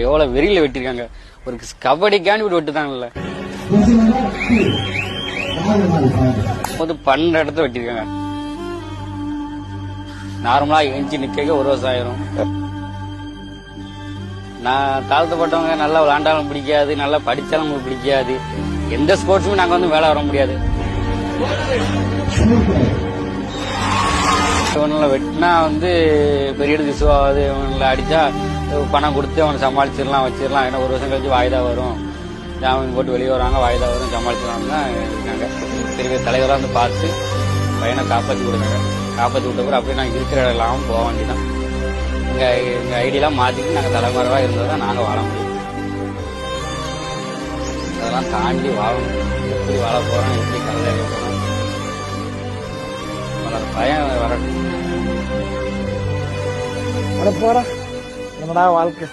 எவ்வளவு வெறியில வெட்டிருக்காங்க. ஒரு கபடிக்காண்டி விட்டு வெட்டுதாங்கல்ல. 12 இடத்துல வெட்டிருக்காங்க. நார்மலா எஞ்சி நிக்க 1 வருஷம் ஆயிரும். நான் தாழ்த்தப்பட்டவங்க நல்லா விளையாண்டாலும் பிடிக்காது, நல்லா படிச்சாலும் உங்களுக்கு பிடிக்காது. எந்த ஸ்போர்ட்ஸுமே நாங்க வந்து வேலை வர முடியாது. இவனை வெட்டினா வந்து பெரிய திசுவாது, இவனை அடிச்சா பணம் கொடுத்து அவனை சமாளிச்சிடலாம் வச்சிடலாம். ஏன்னா 1 வருஷம் கழிச்சு வாய்தா வரும், ஜாமீன் போட்டு வெளியே வராங்க, வாய்தா வரும், சமாளிச்சிடலாம்னு தான் இருக்காங்க. பெரிய தலைவராக வந்து பார்த்து பையனை காப்பாற்றி கொடுத்தாங்க. காப்பாற்றி விட்ட பிறகு அப்படியே நாங்கள் இருக்கிற இடம் இல்லாமல் போக வேண்டியதான். எங்கள் ஐடியெல்லாம் மாற்றிட்டு நாங்கள் தலைமறைவாக இருந்ததை நாங்கள் வாழ முடியும். அதெல்லாம் தாண்டி வாழணும். எப்படி வாழ போகிறோம், எப்படி கல்லை போகிறோம், பயம் வரட்டும். போற என்னடா வாழ்க்கை.